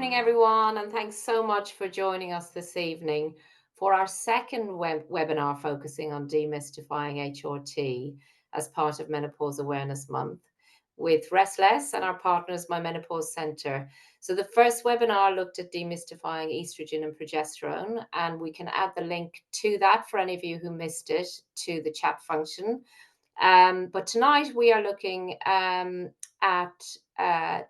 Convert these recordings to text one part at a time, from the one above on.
evening, everyone, and thanks so much for joining us this evening for our second webinar focusing on demystifying HRT as part of Menopause Awareness Month with Restless and our partners, My Menopause Centre. So the first webinar looked at demystifying estrogen and progesterone, and we can add the link to that for any of you who missed it to the chat function. But tonight we are looking at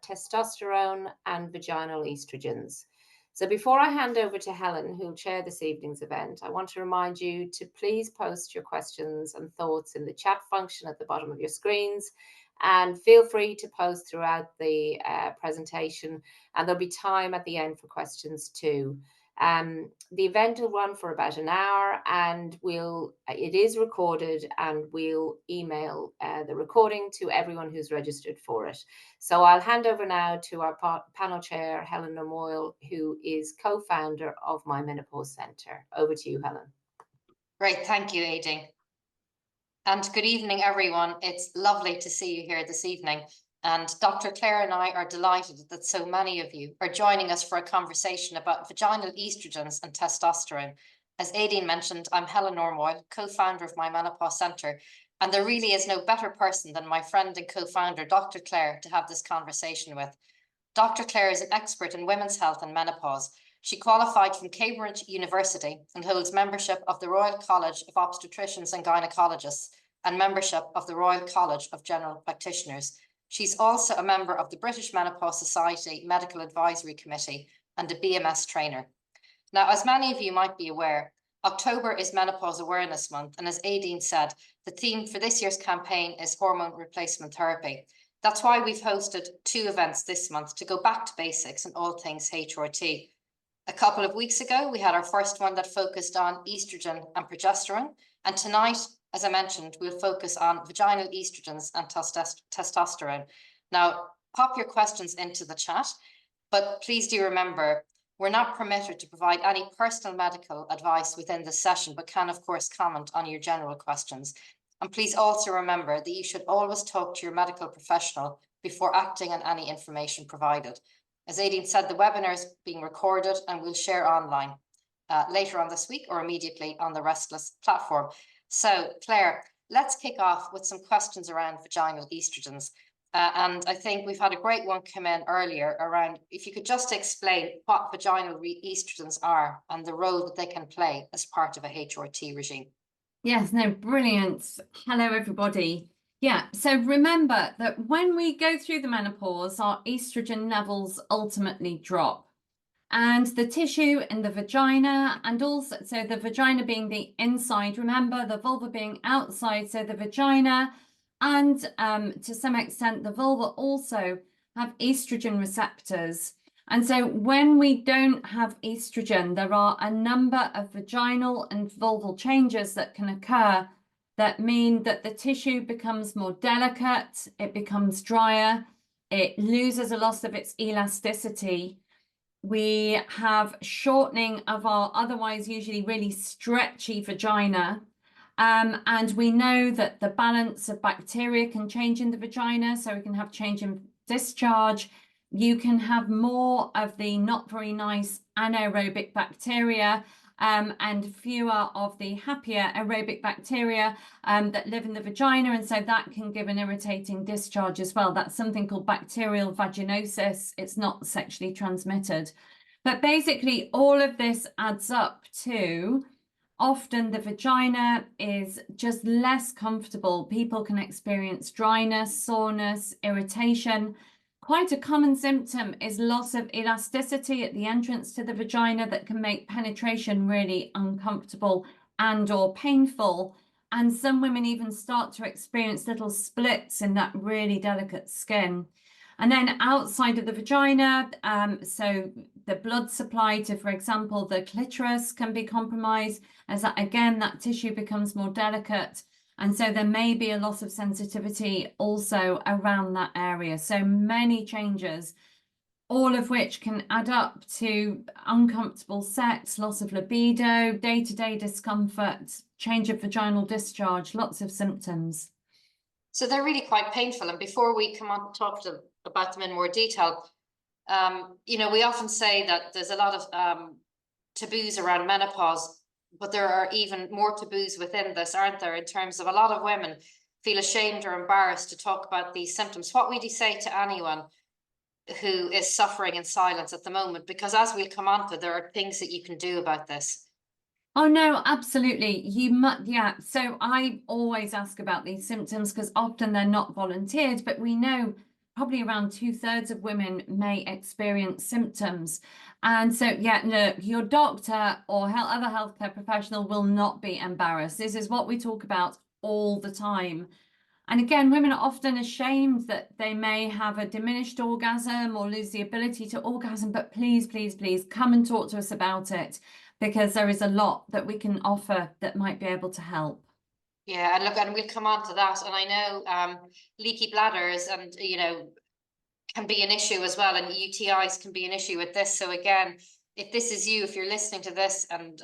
testosterone and vaginal estrogens. So before I hand over to Helen, who'll chair this evening's event, I want to remind you to please post your questions and thoughts in the chat function at the bottom of your screens. And feel free to post throughout the presentation, and there'll be time at the end for questions too. The event will run for about an hour, and it is recorded, and we'll email the recording to everyone who's registered for it. So I'll hand over now to our panel chair, Helen Normoyle, who is co-founder of My Menopause Centre. Over to you, Helen. Great, thank you, Aideen. And good evening, everyone. It's lovely to see you here this evening. And Dr. Clare and I are delighted that so many of you are joining us for a conversation about vaginal estrogens and testosterone. As Aideen mentioned, I'm Helen Normoyle, co-founder of My Menopause Centre, and there really is no better person than my friend and co-founder, Dr. Clare, to have this conversation with. Dr. Clare is an expert in women's health and menopause. She qualified from Cambridge University and holds membership of the Royal College of Obstetricians and Gynecologists and membership of the Royal College of General Practitioners. She's also a member of the British Menopause Society Medical Advisory Committee and a BMS trainer. Now, as many of you might be aware, October is Menopause Awareness Month, and as Aideen said, the theme for this year's campaign is hormone replacement therapy. That's why we've hosted 2 events this month to go back to basics and all things HRT. A couple of weeks ago, we had our first one that focused on estrogen and progesterone. And tonight, as I mentioned, we'll focus on vaginal estrogens and testosterone. Now, pop your questions into the chat, but please do remember, we're not permitted to provide any personal medical advice within this session, but can, of course, comment on your general questions. And please also remember that you should always talk to your medical professional before acting on any information provided. As Aideen said, the webinar is being recorded and we'll share online later on this week or immediately on the Restless platform. So, Claire, let's kick off with some questions around vaginal estrogens. And I think we've had a great one come in earlier around, if you could just explain what vaginal estrogens are and the role that they can play as part of a HRT regime. Yes, no, brilliant. Hello, everybody. Yeah, so remember that when we go through the menopause, our estrogen levels ultimately drop. And the tissue in the vagina, and also, so the vagina being the inside, remember the vulva being outside, so the vagina and to some extent the vulva also have estrogen receptors. And so when we don't have estrogen, there are a number of vaginal and vulval changes that can occur that mean that the tissue becomes more delicate, it becomes drier, it loses a lot of its elasticity. We have shortening of our otherwise usually really stretchy vagina. And we know that the balance of bacteria can change in the vagina, so we can have change in discharge. You can have more of the not very nice anaerobic bacteria and fewer of the happier aerobic bacteria that live in the vagina. And so that can give an irritating discharge as well. That's something called bacterial vaginosis. It's not sexually transmitted. But basically, all of this adds up to often the vagina is just less comfortable. People can experience dryness, soreness, irritation. Quite a common symptom is loss of elasticity at the entrance to the vagina that can make penetration really uncomfortable and or painful. And some women even start to experience little splits in that really delicate skin. And then outside of the vagina, so the blood supply to, for example, the clitoris can be compromised as that, again, that tissue becomes more delicate. And so there may be a loss of sensitivity also around that area. So many changes, all of which can add up to uncomfortable sex, loss of libido, day-to-day discomfort, change of vaginal discharge, lots of symptoms. So they're really quite painful. And before we come on to talk about them in more detail, You know, we often say that there's a lot of taboos around menopause, but there are even more taboos within this, aren't there, in terms of a lot of women feel ashamed or embarrassed to talk about these symptoms. What would you say to anyone who is suffering in silence at the moment? Because as we'll come on to, there are things that you can do about this. Oh no, absolutely. You must, yeah. So I always ask about these symptoms because often they're not volunteered, but we know probably around 2/3 of women may experience symptoms. And so, yeah, no, your doctor or other healthcare professional will not be embarrassed. This is what we talk about all the time. And again, women are often ashamed that they may have a diminished orgasm or lose the ability to orgasm, but please, please, please come and talk to us about it, because there is a lot that we can offer that might be able to help. Yeah, and look, and we'll come on to that. And I know leaky bladders and, you know, can be an issue as well, and UTIs can be an issue with this. So again, if this is you, if you're listening to this and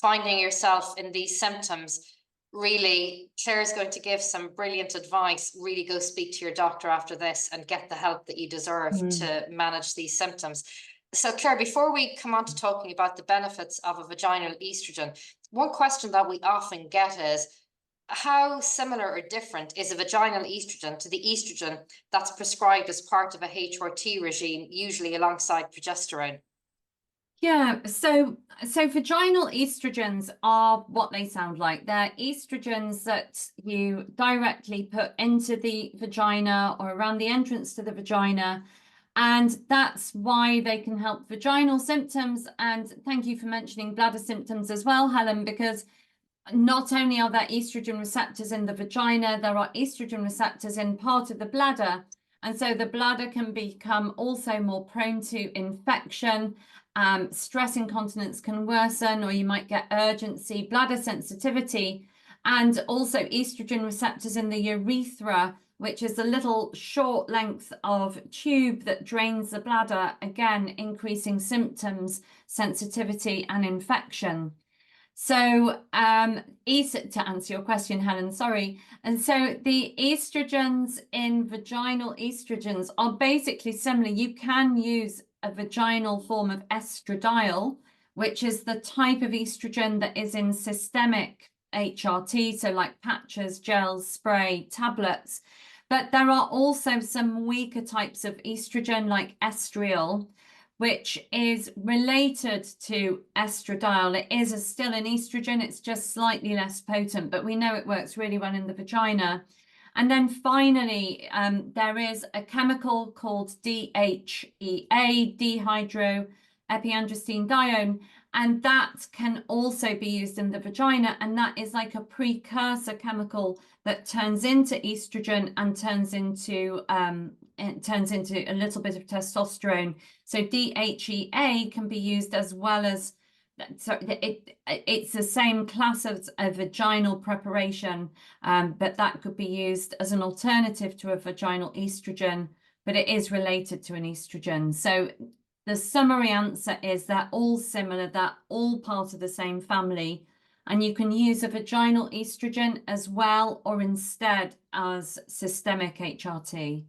finding yourself in these symptoms, really, Claire's going to give some brilliant advice. Really go speak to your doctor after this and get the help that you deserve to manage these symptoms. So Claire, before we come on to talking about the benefits of a vaginal estrogen, one question that we often get is, how similar or different is a vaginal estrogen to the estrogen that's prescribed as part of a HRT regime, usually alongside progesterone? Yeah, so vaginal estrogens are what they sound like. They're estrogens that you directly put into the vagina or around the entrance to the vagina. And that's why they can help vaginal symptoms. And thank you for mentioning bladder symptoms as well, Helen, because not only are there estrogen receptors in the vagina, there are estrogen receptors in part of the bladder. And so the bladder can become also more prone to infection. Stress incontinence can worsen, or you might get urgency, bladder sensitivity, and also estrogen receptors in the urethra, which is a little short length of tube that drains the bladder, again, increasing symptoms, sensitivity, and infection. So, to answer your question, Helen, sorry. And so the estrogens in vaginal estrogens are basically similar. You can use a vaginal form of estradiol, which is the type of estrogen that is in systemic HRT, so like patches, gels, spray, tablets. But there are also some weaker types of estrogen like estriol, which is related to estradiol. It is still an estrogen, it's just slightly less potent, but we know it works really well in the vagina. And then finally, there is a chemical called DHEA, dihydroepiandrosterone, and that can also be used in the vagina, and that is like a precursor chemical that turns into estrogen and turns into a little bit of testosterone. So DHEA can be used as well as, so it's the same class as a vaginal preparation, but that could be used as an alternative to a vaginal estrogen, but it is related to an estrogen. So the summary answer is they're all similar, they're all part of the same family, and you can use a vaginal estrogen as well or instead as systemic HRT.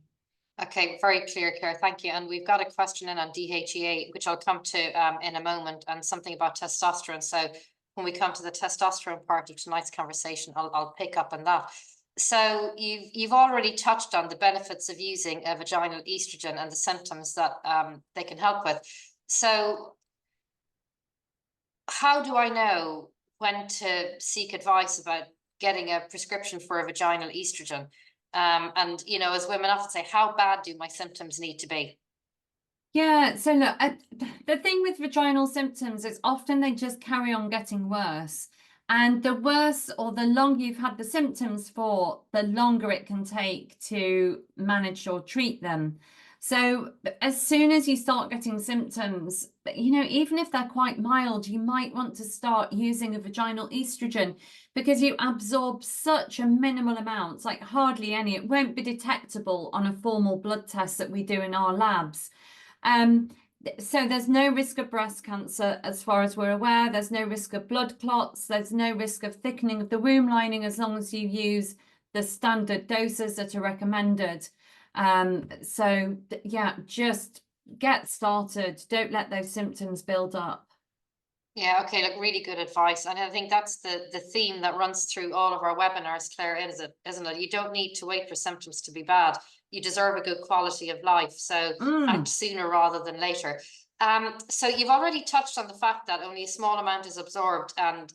Okay, very clear, Claire. Thank you. And we've got a question in on DHEA, which I'll come to in a moment, and something about testosterone. So when we come to the testosterone part of tonight's conversation, I'll pick up on that. So you've already touched on the benefits of using a vaginal estrogen and the symptoms that they can help with. So how do I know when to seek advice about getting a prescription for a vaginal estrogen? And, you know, as women often say, how bad do my symptoms need to be? Yeah, so look, the thing with vaginal symptoms is often they just carry on getting worse. And the worse or the longer you've had the symptoms for, the longer it can take to manage or treat them. So as soon as you start getting symptoms, you know, even if they're quite mild, you might want to start using a vaginal estrogen, because you absorb such a minimal amount, like hardly any. It won't be detectable on a formal blood test that we do in our labs. So there's no risk of breast cancer as far as we're aware. There's no risk of blood clots. There's no risk of thickening of the womb lining as long as you use the standard doses that are recommended. So yeah, just get started. Don't let those symptoms build up. Yeah, okay, look, really good advice. And I think that's the theme that runs through all of our webinars, Claire, isn't it? You don't need to wait for symptoms to be bad. You deserve a good quality of life. So act sooner rather than later. So you've already touched on the fact that only a small amount is absorbed and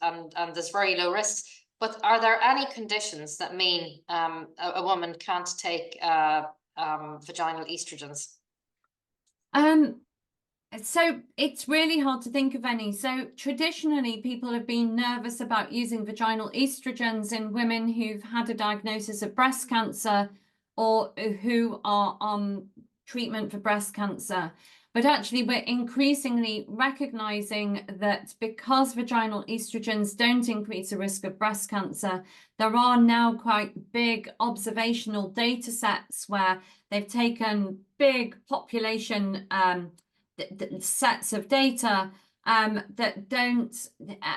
there's very low risks. But are there any conditions that mean a woman can't take vaginal estrogens? So it's really hard to think of any. So traditionally, people have been nervous about using vaginal estrogens in women who've had a diagnosis of breast cancer or who are on treatment for breast cancer. But actually, we're increasingly recognizing that because vaginal estrogens don't increase the risk of breast cancer, there are now quite big observational data sets where they've taken big population sets of data that don't,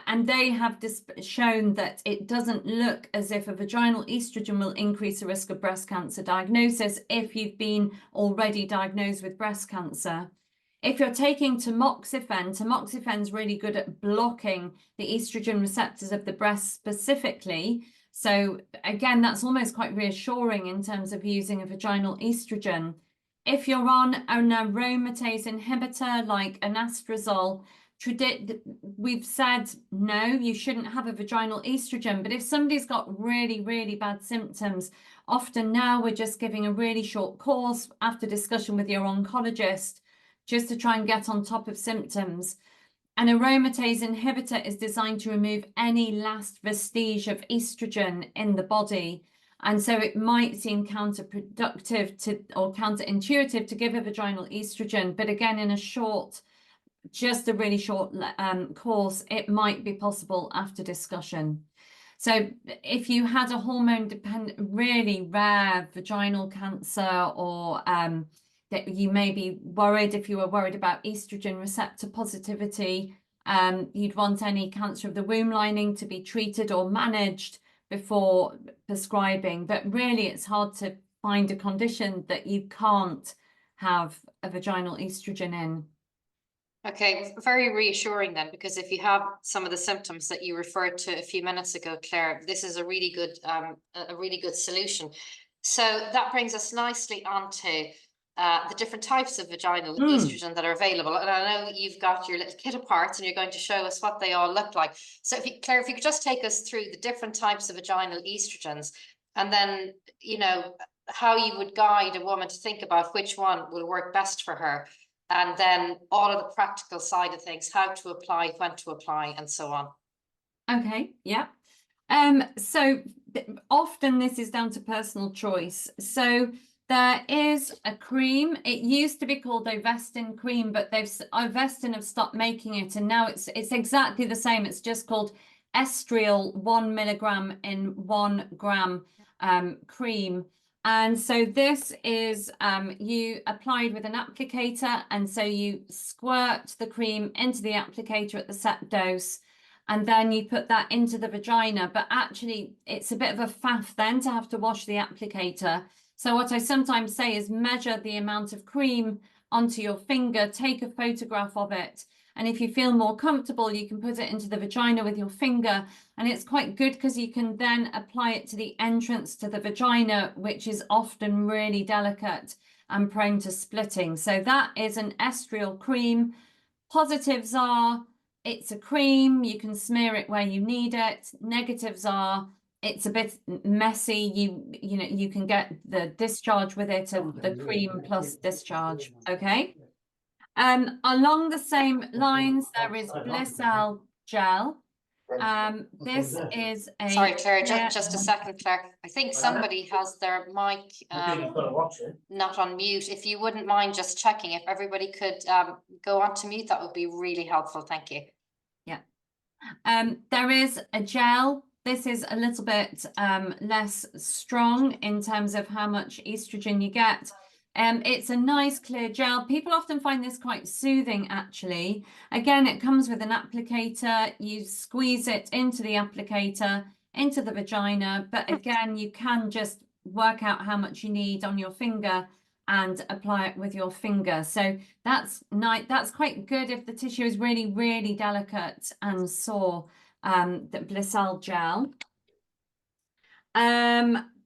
and they have shown that it doesn't look as if a vaginal estrogen will increase the risk of breast cancer diagnosis if you've been already diagnosed with breast cancer. If you're taking tamoxifen's really good at blocking the estrogen receptors of the breast specifically. So again, that's almost quite reassuring in terms of using a vaginal estrogen. If you're on an aromatase inhibitor like anastrozole, we've said no, you shouldn't have a vaginal estrogen. But if somebody's got really, really bad symptoms, often now we're just giving a really short course after discussion with your oncologist just to try and get on top of symptoms. An aromatase inhibitor is designed to remove any last vestige of estrogen in the body. And so it might seem counterproductive or counterintuitive to give a vaginal estrogen, but again, in just a really short course, it might be possible after discussion. So if you had a hormone-dependent, really rare vaginal cancer, or that you may be worried, if you were worried about estrogen receptor positivity, you'd want any cancer of the womb lining to be treated or managed before prescribing. But really, it's hard to find a condition that you can't have a vaginal estrogen in. Okay, very reassuring then, because if you have some of the symptoms that you referred to a few minutes ago, Claire, this is a really good solution. So that brings us nicely onto the different types of vaginal estrogen that are available. And I know you've got your little kit of parts and you're going to show us what they all look like. So Claire, if you could just take us through the different types of vaginal estrogens, and then, how you would guide a woman to think about which one will work best for her. And then all of the practical side of things, how to apply, when to apply, and so on. Okay, yeah. So often this is down to personal choice. So there is a cream. It used to be called Ovestin cream, but Ovestin have stopped making it, and now it's exactly the same. It's just called Estriol 1 milligram in 1 gram cream. And so this is you applied with an applicator, and so you squirt the cream into the applicator at the set dose, and then you put that into the vagina. But actually, it's a bit of a faff then to have to wash the applicator. So what I sometimes say is measure the amount of cream onto your finger, take a photograph of it. And if you feel more comfortable, you can put it into the vagina with your finger. And it's quite good because you can then apply it to the entrance to the vagina, which is often really delicate and prone to splitting. So that is an estriol cream. Positives are it's a cream, you can smear it where you need it. Negatives are it's a bit messy. You can get the discharge with it of the cream plus discharge. Okay. Along the same lines, there is Blissal gel. This is a sorry, Claire, just a second, Claire. I think somebody has their mic not on mute. If you wouldn't mind just checking, if everybody could go on to mute, that would be really helpful. Thank you. Yeah. There is a gel. This is a little bit less strong in terms of how much estrogen you get. It's a nice clear gel. People often find this quite soothing, actually. Again, it comes with an applicator. You squeeze it into the applicator, into the vagina. But again, you can just work out how much you need on your finger and apply it with your finger. So that's nice. That's quite good if the tissue is really, really delicate and sore. The Blissal gel.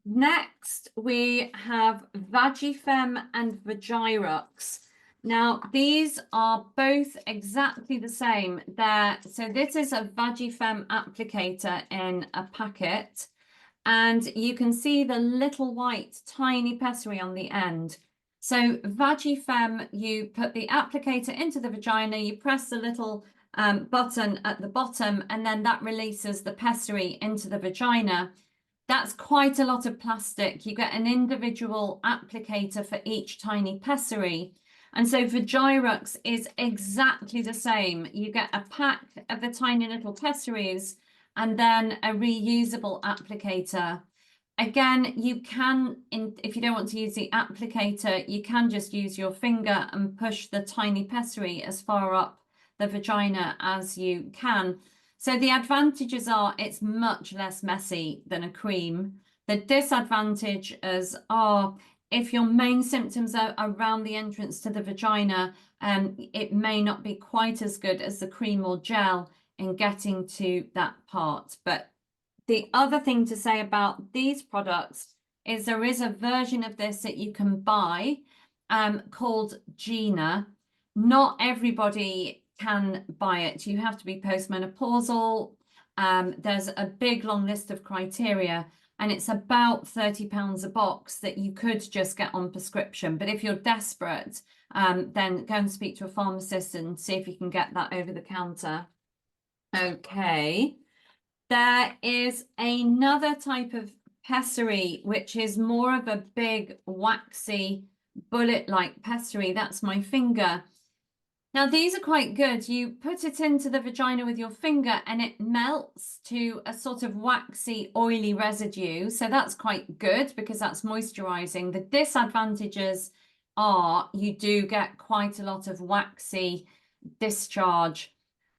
Next we have Vagifem and Vigirux. Now these are both exactly the same. So this is a Vagifem applicator in a packet, and you can see the little white tiny pessary on the end. So Vagifem, you put the applicator into the vagina, you press the little button at the bottom, and then that releases the pessary into the vagina. That's quite a lot of plastic. You get an individual applicator for each tiny pessary. And so Vigirux is exactly the same. You get a pack of the tiny little pessaries and then a reusable applicator. Again, you can, if you don't want to use the applicator, you can just use your finger and push the tiny pessary as far up the vagina as you can. So the advantages are it's much less messy than a cream. The disadvantages are if your main symptoms are around the entrance to the vagina, it may not be quite as good as the cream or gel in getting to that part. But the other thing to say about these products is there is a version of this that you can buy called Gina. Not everybody can buy it. You have to be postmenopausal. There's a big long list of criteria, and it's about £30 a box that you could just get on prescription. But if you're desperate, then go and speak to a pharmacist and see if you can get that over the counter. Okay. There is another type of pessary, which is more of a big, waxy, bullet-like pessary. That's my finger. Now, these are quite good. You put it into the vagina with your finger and it melts to a sort of waxy, oily residue. So that's quite good because that's moisturizing. The disadvantages are you do get quite a lot of waxy discharge,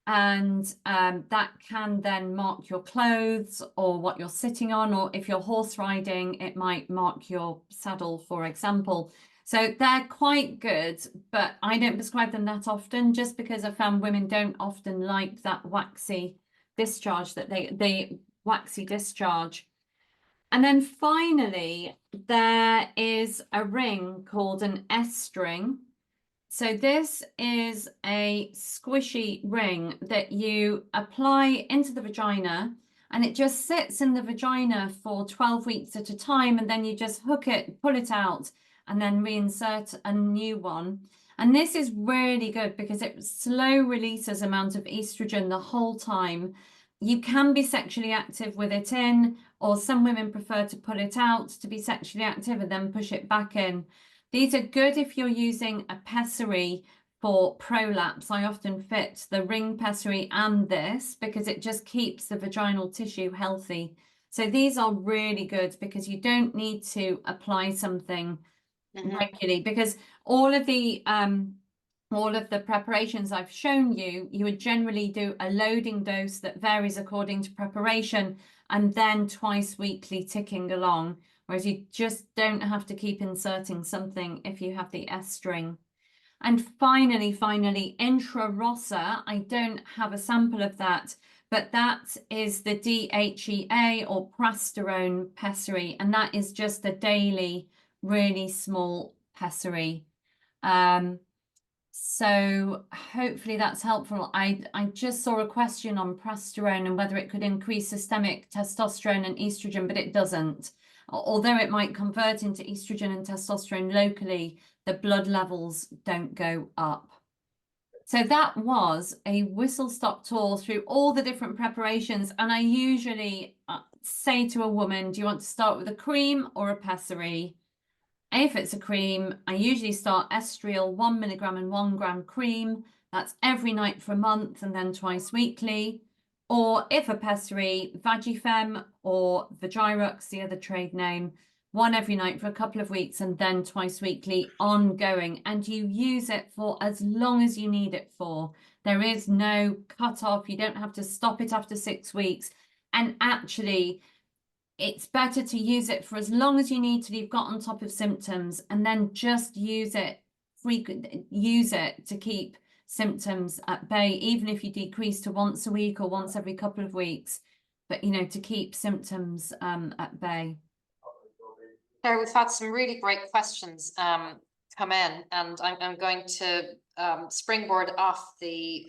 and that can then mark your clothes or what you're sitting on, or if you're horse riding, it might mark your saddle, for example. So they're quite good, but I don't prescribe them that often just because I found women don't often like that waxy discharge, that they waxy discharge. And then finally, there is a ring called an S-string. So this is a squishy ring that you apply into the vagina, and it just sits in the vagina for 12 weeks at a time, and then you just hook it, pull it out, and then reinsert a new one. And this is really good because it slow releases amount of estrogen the whole time. You can be sexually active with it in, or some women prefer to pull it out to be sexually active and then push it back in. These are good if you're using a pessary for prolapse. I often fit the ring pessary and this because it just keeps the vaginal tissue healthy. So these are really good because you don't need to apply something regularly, because all of the preparations I've shown you, you would generally do a loading dose that varies according to preparation and then twice weekly ticking along. Whereas you just don't have to keep inserting something if you have the S-string. And finally, intra-rossa, I don't have a sample of that, but that is the DHEA or prasterone pessary, and that is just a daily, really small pessary. So hopefully that's helpful. I just saw a question on prasterone and whether it could increase systemic testosterone and estrogen, but it doesn't. Although it might convert into estrogen and testosterone locally, the blood levels don't go up. So that was a whistle-stop tour through all the different preparations. And I usually say to a woman, do you want to start with a cream or a pessary? If it's a cream, I usually start estriol 1 milligram and 1 gram cream. That's every night for a month and then twice weekly. Or if a pessary, Vagifem or Vigirux, the other trade name, one every night for a couple of weeks and then twice weekly ongoing. And you use it for as long as you need it for. There is no cut off. You don't have to stop it after 6 weeks. And actually, it's better to use it for as long as you need till you've got on top of symptoms, and then just use it to keep symptoms at bay, even if you decrease to once a week or once every couple of weeks, but to keep symptoms at bay. Claire, we've had some really great questions come in, and I'm going to springboard off the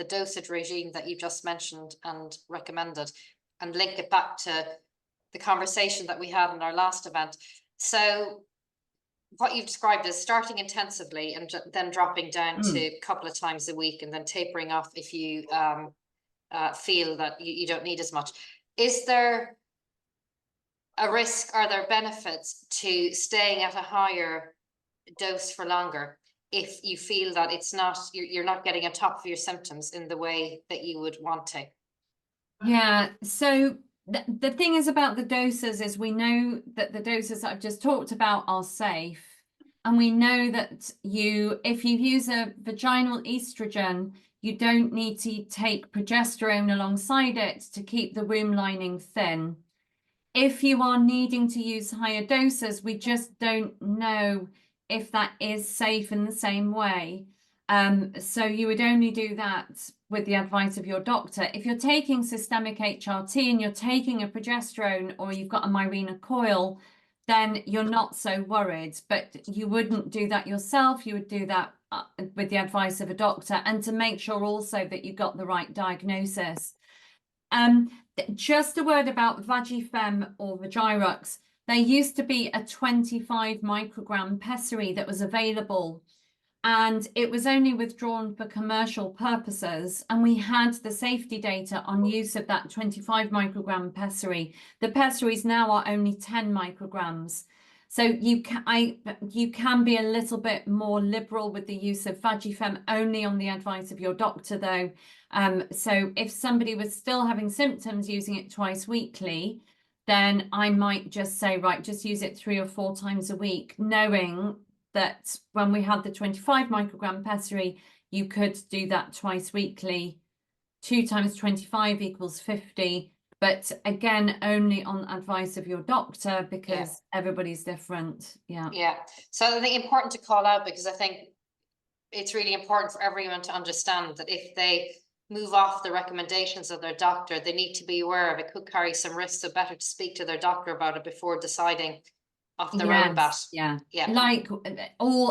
dosage regime that you just mentioned and recommended, and link it back to the conversation that we had in our last event. So what you've described is starting intensively and then dropping down to a couple of times a week, and then tapering off if you feel that you don't need as much. Is there a risk? Are there benefits to staying at a higher dose for longer if you feel that it's not, you're not getting on top of your symptoms in the way that you would want to? Yeah, so the thing is about the doses is we know that the doses that I've just talked about are safe, and we know that if you use a vaginal estrogen, you don't need to take progesterone alongside it to keep the womb lining thin. If you are needing to use higher doses, we just don't know if that is safe in the same way. So you would only do that with the advice of your doctor. If you're taking systemic HRT and you're taking a progesterone, or you've got a Mirena coil, then you're not so worried, but you wouldn't do that yourself. You would do that with the advice of a doctor, and to make sure also that you got the right diagnosis. Just a word about Vagifem or Vagirux. There used to be a 25 microgram pessary that was available, and it was only withdrawn for commercial purposes, and we had the safety data on use of that 25 microgram pessary. The pessaries now are only 10 micrograms. So you can be a little bit more liberal with the use of Vagifem, only on the advice of your doctor though. So if somebody was still having symptoms using it twice weekly, then I might just say, right, just use it 3 or 4 times a week, knowing that when we had the 25 microgram pessary, you could do that twice weekly. 2 times 25 equals 50. But again, only on advice of your doctor, because everybody's different. Yeah. So I think important to call out, because I think it's really important for everyone to understand that if they move off the recommendations of their doctor, they need to be aware of it could carry some risks. So better to speak to their doctor about it before deciding off their own bat. Yeah. Like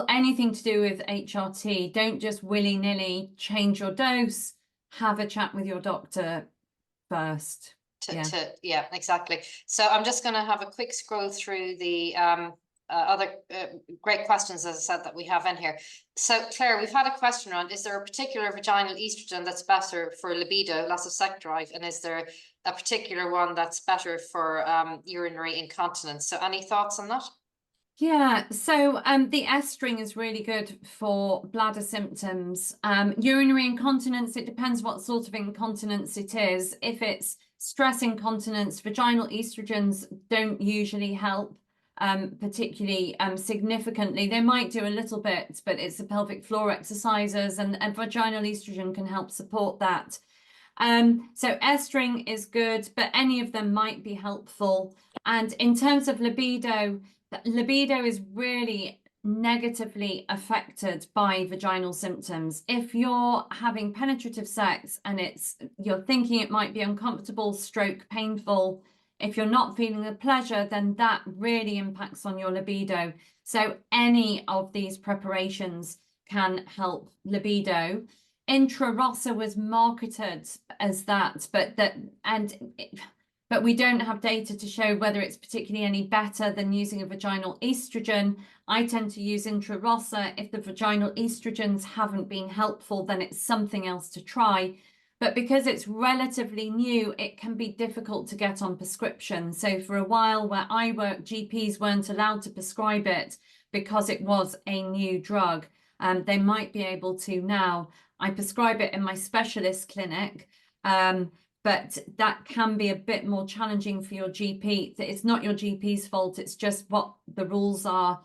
anything to do with HRT, don't just willy-nilly change your dose. Have a chat with your doctor first. Yeah, exactly. So I'm just going to have a quick scroll through the other great questions, as I said, that we have in here. So Claire, we've had a question on, is there a particular vaginal estrogen that's better for libido, loss of sex drive, and is there a particular one that's better for urinary incontinence? So any thoughts on that? Yeah, so the estring is really good for bladder symptoms. Urinary incontinence, it depends what sort of incontinence it is. If it's stress incontinence, vaginal estrogens don't usually help particularly significantly. They might do a little bit, but it's the pelvic floor exercises, and vaginal estrogen can help support that. So estring is good, but any of them might be helpful. And in terms of libido is really negatively affected by vaginal symptoms. If you're having penetrative sex and you're thinking it might be uncomfortable, stroke painful, if you're not feeling the pleasure, then that really impacts on your libido. So any of these preparations can help libido. Intra-Rossa was marketed as that, but we don't have data to show whether it's particularly any better than using a vaginal estrogen. I tend to use Intra-Rossa. If the vaginal estrogens haven't been helpful, then it's something else to try. But because it's relatively new, it can be difficult to get on prescription. So for a while where I worked, GPs weren't allowed to prescribe it because it was a new drug. They might be able to now. I prescribe it in my specialist clinic, but that can be a bit more challenging for your GP. It's not your GP's fault. It's just what the rules are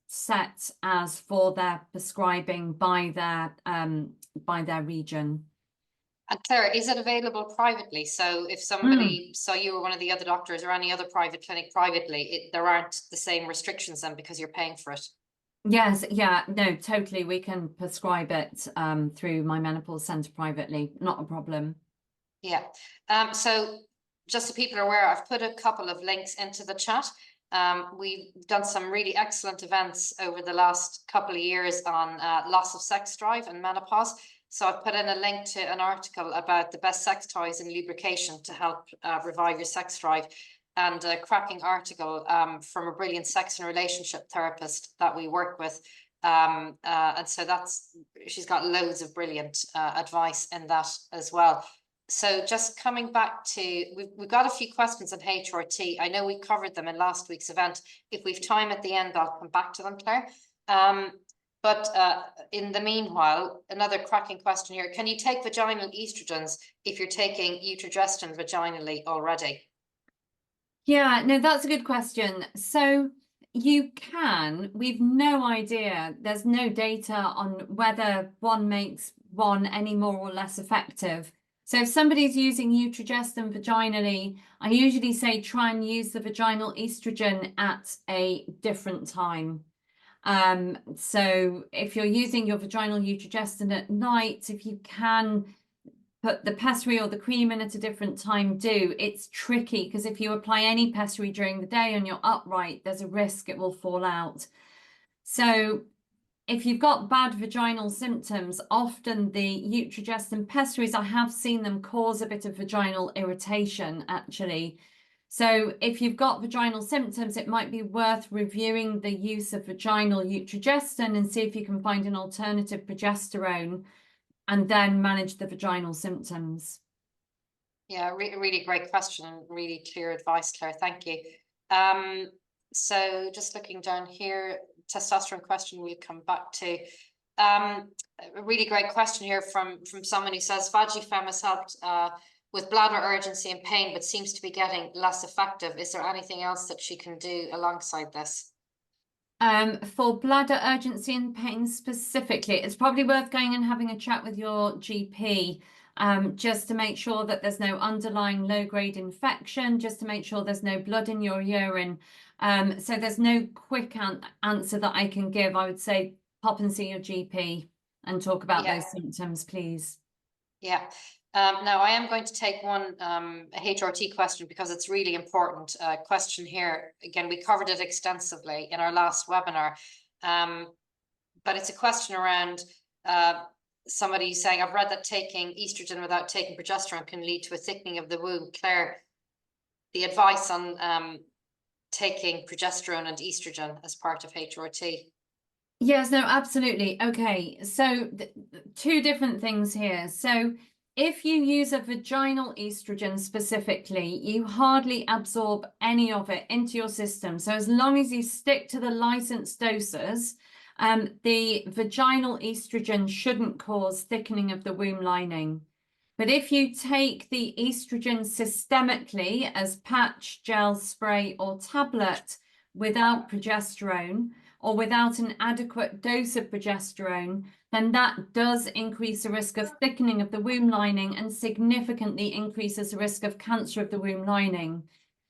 set as for their prescribing by their region. And Claire, is it available privately? So if somebody saw you or one of the other doctors or any other private clinic privately, there aren't the same restrictions then because you're paying for it? Yes, yeah, no, totally. We can prescribe it through my menopause centre privately, not a problem. Yeah. So just so people are aware, I've put a couple of links into the chat. We've done some really excellent events over the last couple of years on loss of sex drive and menopause. So I've put in a link to an article about the best sex toys and lubrication to help revive your sex drive, and a cracking article from a brilliant sex and relationship therapist that we work with. And so she's got loads of brilliant advice in that as well. So just coming back to, we've got a few questions on HRT. I know we covered them in last week's event. If we've time at the end, I'll come back to them, Claire. But in the meanwhile, another cracking question here. Can you take vaginal estrogens if you're taking Oestrogen vaginally already? Yeah, no, that's a good question. So you can, we've no idea, there's no data on whether one makes one any more or less effective. So if somebody's using Oestrogen vaginally, I usually say try and use the vaginal estrogen at a different time. So if you're using your vaginal Oestrogen at night, if you can put the pessary or the cream in at a different time, it's tricky because if you apply any pessary during the day and you're upright, there's a risk it will fall out. So if you've got bad vaginal symptoms, often the Oestrogen pessaries, I have seen them cause a bit of vaginal irritation actually. So if you've got vaginal symptoms, it might be worth reviewing the use of vaginal Oestrogen and see if you can find an alternative progesterone and then manage the vaginal symptoms. Yeah, really great question and really clear advice, Claire. Thank you. So just looking down here, testosterone question we'll come back to. A really great question here from someone who says Vagifem has helped with bladder urgency and pain, but seems to be getting less effective. Is there anything else that she can do alongside this? For bladder urgency and pain specifically, it's probably worth going and having a chat with your GP, just to make sure that there's no underlying low-grade infection, just to make sure there's no blood in your urine. So there's no quick answer that I can give. I would say pop and see your GP and talk about those symptoms, please. Yeah. Now I am going to take one HRT question because it's really important question here. Again, we covered it extensively in our last webinar, but it's a question around somebody saying, I've read that taking estrogen without taking progesterone can lead to a thickening of the womb. Claire, the advice on taking progesterone and estrogen as part of HRT. Yes, no, absolutely. Okay, so two different things here. So if you use a vaginal estrogen specifically, you hardly absorb any of it into your system. So as long as you stick to the licensed doses, the vaginal estrogen shouldn't cause thickening of the womb lining. But if you take the estrogen systemically as patch, gel, spray, or tablet without progesterone, or without an adequate dose of progesterone, then that does increase the risk of thickening of the womb lining and significantly increases the risk of cancer of the womb lining.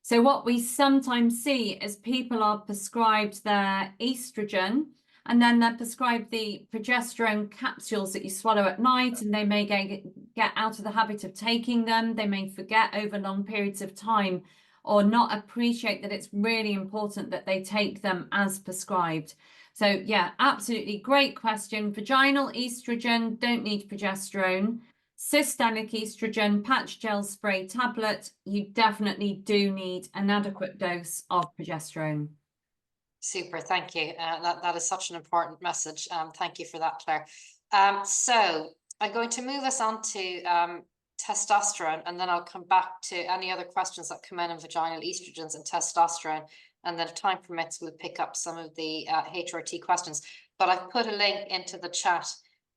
So what we sometimes see is people are prescribed their estrogen and then they're prescribed the progesterone capsules that you swallow at night, and they may get out of the habit of taking them. They may forget over long periods of time or not appreciate that it's really important that they take them as prescribed. So yeah, absolutely great question. Vaginal estrogen, don't need progesterone. Systemic estrogen, patch, gel, spray, tablet, you definitely do need an adequate dose of progesterone. Super, thank you. That is such an important message. Thank you for that, Claire. So I'm going to move us on to testosterone, and then I'll come back to any other questions that come in on vaginal estrogens and testosterone. And then if time permits, we'll pick up some of the HRT questions. But I've put a link into the chat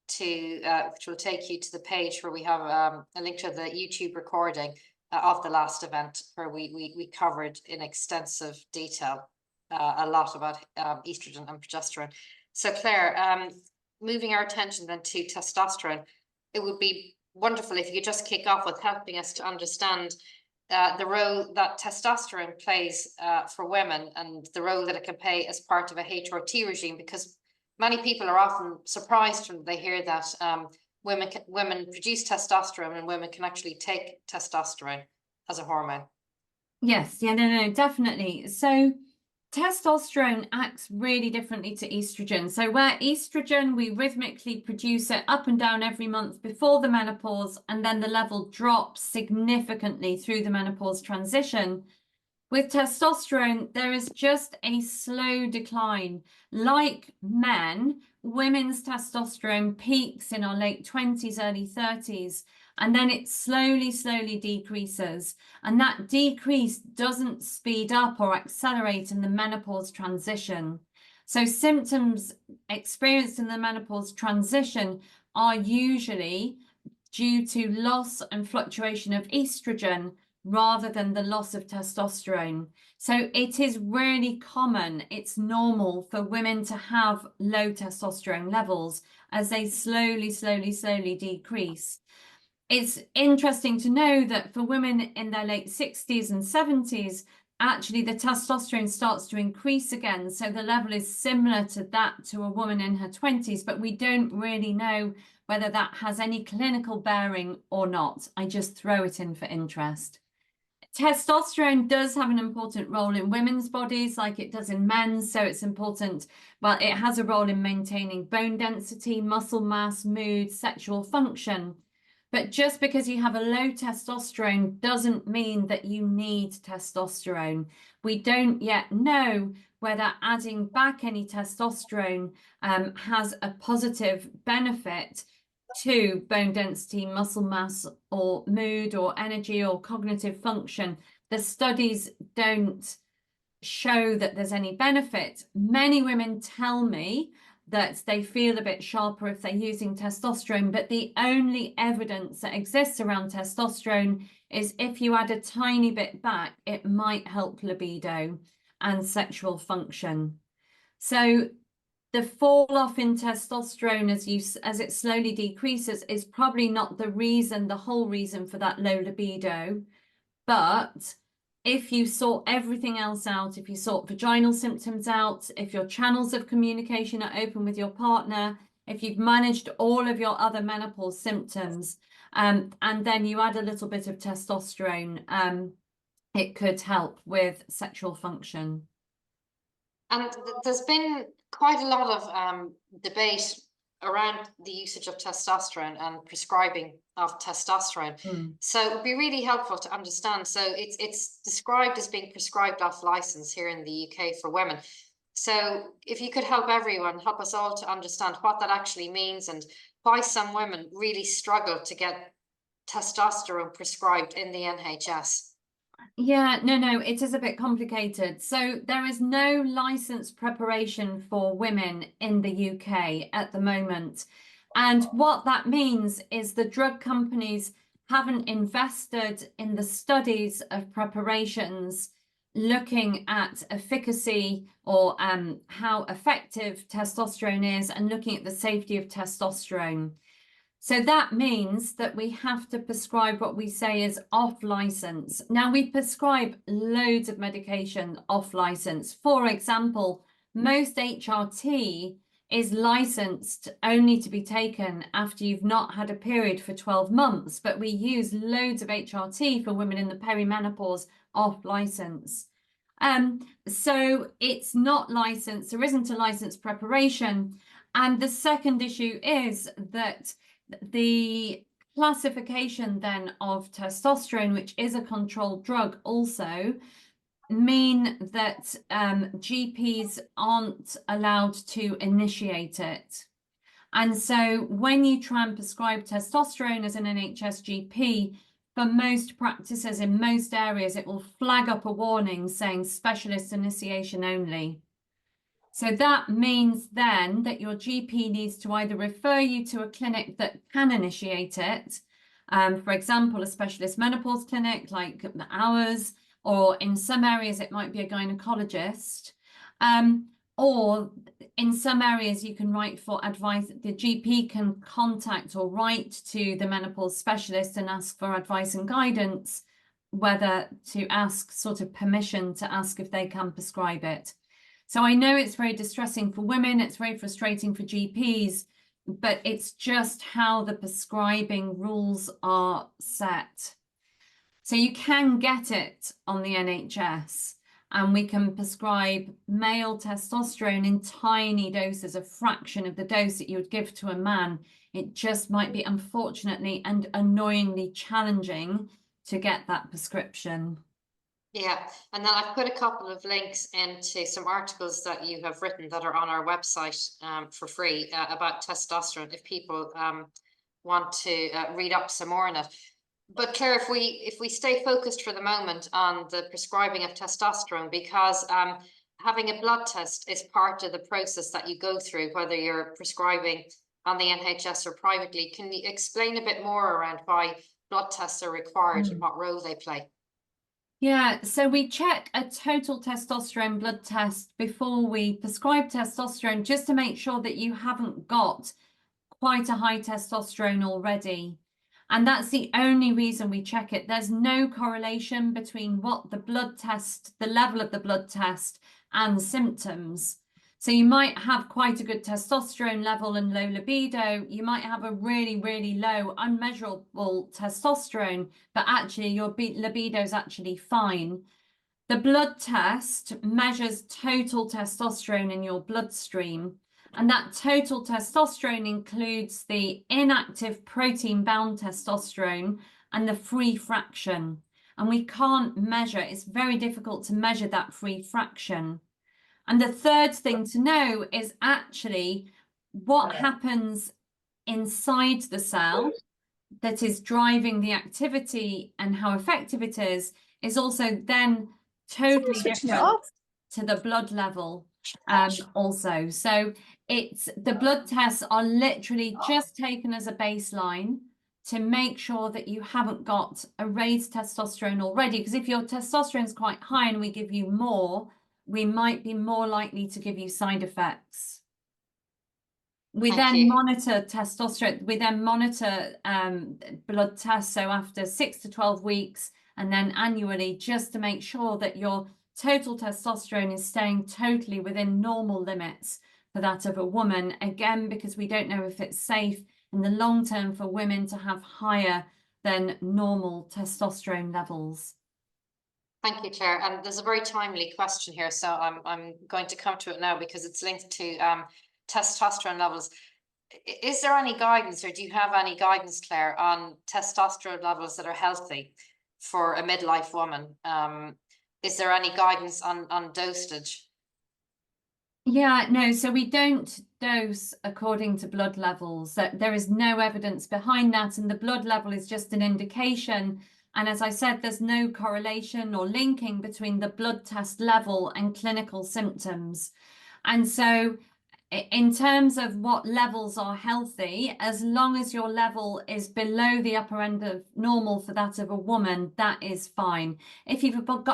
to which will take you to the page where we have a link to the YouTube recording of the last event where we covered in extensive detail a lot about estrogen and progesterone. So Claire, moving our attention then to testosterone, it would be wonderful if you could just kick off with helping us to understand the role that testosterone plays for women and the role that it can play as part of a HRT regime, because many people are often surprised when they hear that women produce testosterone and women can actually take testosterone as a hormone. Yes, yeah, no, definitely. So testosterone acts really differently to estrogen. So where estrogen, we rhythmically produce it up and down every month before the menopause, and then the level drops significantly through the menopause transition. With testosterone, there is just a slow decline. Like men, women's testosterone peaks in our late 20s, early 30s, and then it slowly decreases. And that decrease doesn't speed up or accelerate in the menopause transition. So symptoms experienced in the menopause transition are usually due to loss and fluctuation of estrogen rather than the loss of testosterone. So it is really common, it's normal for women to have low testosterone levels as they slowly decrease. It's interesting to know that for women in their late 60s and 70s, actually the testosterone starts to increase again. So the level is similar to that to a woman in her 20s, but we don't really know whether that has any clinical bearing or not. I just throw it in for interest. Testosterone does have an important role in women's bodies like it does in men's, so it's important. Well, it has a role in maintaining bone density, muscle mass, mood, sexual function. But just because you have a low testosterone doesn't mean that you need testosterone. We don't yet know whether adding back any testosterone has a positive benefit to bone density, muscle mass, or mood, or energy, or cognitive function. The studies don't show that there's any benefit. Many women tell me that they feel a bit sharper if they're using testosterone, but the only evidence that exists around testosterone is if you add a tiny bit back, it might help libido and sexual function. So the fall off in testosterone as it slowly decreases is probably not the whole reason for that low libido. But if you sort everything else out, if you sort vaginal symptoms out, if your channels of communication are open with your partner, if you've managed all of your other menopause symptoms, and then you add a little bit of testosterone, it could help with sexual function. And there's been quite a lot of debate around the usage of testosterone and prescribing of testosterone. So it would be really helpful to understand. So it's described as being prescribed off license here in the UK for women. So if you could help everyone, help us all to understand what that actually means and why some women really struggle to get testosterone prescribed in the NHS. Yeah, no, it is a bit complicated. So there is no license preparation for women in the UK at the moment. And what that means is the drug companies haven't invested in the studies of preparations looking at efficacy or how effective testosterone is and looking at the safety of testosterone. So that means that we have to prescribe what we say is off license. Now, we prescribe loads of medication off license. For example, most HRT is licensed only to be taken after you've not had a period for 12 months, but we use loads of HRT for women in the perimenopause off license. So it's not licensed, there isn't a license preparation. And the second issue is that the classification then of testosterone, which is a controlled drug also, mean that GPs aren't allowed to initiate it. And so when you try and prescribe testosterone as an NHS GP, for most practices in most areas, it will flag up a warning saying specialist initiation only. So that means then that your GP needs to either refer you to a clinic that can initiate it, for example, a specialist menopause clinic like ours, or in some areas it might be a gynecologist, or in some areas you can write for advice. The GP can contact or write to the menopause specialist and ask for advice and guidance, whether to ask sort of permission to ask if they can prescribe it. So I know it's very distressing for women, it's very frustrating for GPs, but it's just how the prescribing rules are set. So you can get it on the NHS, and we can prescribe male testosterone in tiny doses, a fraction of the dose that you would give to a man. It just might be, unfortunately and annoyingly, challenging to get that prescription. Yeah, and then I've put a couple of links into some articles that you have written that are on our website for free about testosterone, if people want to read up some more on it. But Claire, if we stay focused for the moment on the prescribing of testosterone, because having a blood test is part of the process that you go through, whether you're prescribing on the NHS or privately. Can you explain a bit more around why blood tests are required and what role they play? Yeah, so we check a total testosterone blood test before we prescribe testosterone, just to make sure that you haven't got quite a high testosterone already. And that's the only reason we check it. There's no correlation between what the blood test, the level of the blood test, and symptoms. So you might have quite a good testosterone level and low libido. You might have a really, really low, unmeasurable testosterone, but actually your libido is actually fine. The blood test measures total testosterone in your bloodstream, and that total testosterone includes the inactive protein-bound testosterone and the free fraction. And we can't measure, it's very difficult to measure that free fraction. And the third thing to know is actually what happens inside the cell that is driving the activity and how effective it is also then totally different to the blood level also. So it's the blood tests are literally just taken as a baseline to make sure that you haven't got a raised testosterone already, because if your testosterone is quite high and we give you more, we might be more likely to give you side effects. We then monitor testosterone, we then monitor blood tests, so after 6 to 12 weeks and then annually, just to make sure that your total testosterone is staying totally within normal limits for that of a woman, again, because we don't know if it's safe in the long term for women to have higher than normal testosterone levels. Thank you, Claire. And there's a very timely question here, so I'm going to come to it now because it's linked to testosterone levels. Is there any guidance, or do you have any guidance, Claire, on testosterone levels that are healthy for a midlife woman? Is there any guidance on dosage? Yeah, no, so we don't dose according to blood levels. There is no evidence behind that, and the blood level is just an indication. And as I said, there's no correlation or linking between the blood test level and clinical symptoms. And so in terms of what levels are healthy, as long as your level is below the upper end of normal for that of a woman, that is fine. If you've got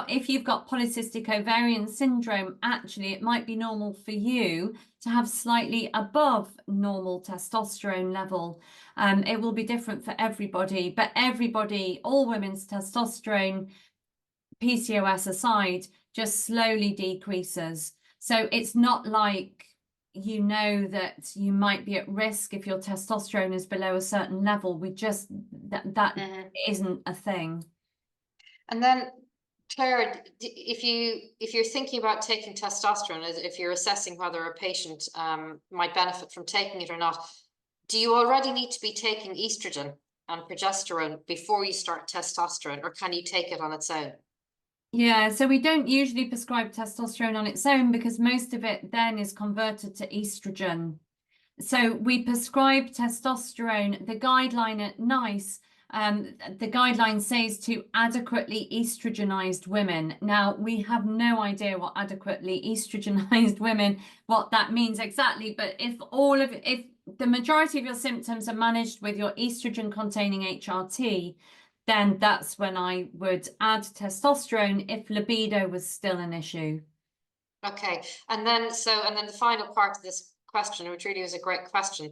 polycystic ovarian syndrome, actually it might be normal for you to have slightly above normal testosterone level. It will be different for everybody, but everybody, all women's testosterone, PCOS aside, just slowly decreases. So it's not like you know that you might be at risk if your testosterone is below a certain level. We just that isn't a thing. And then, Claire, if you're thinking about taking testosterone, if you're assessing whether a patient might benefit from taking it or not, do you already need to be taking estrogen and progesterone before you start testosterone, or can you take it on its own? Yeah, so we don't usually prescribe testosterone on its own because most of it then is converted to estrogen. So we prescribe testosterone. The guideline at NICE, the guideline says to adequately estrogenized women. Now, we have no idea what adequately estrogenized women, what that means exactly. But if the majority of your symptoms are managed with your estrogen-containing HRT, then that's when I would add testosterone if libido was still an issue. Okay, and then the final part of this question, which really was a great question,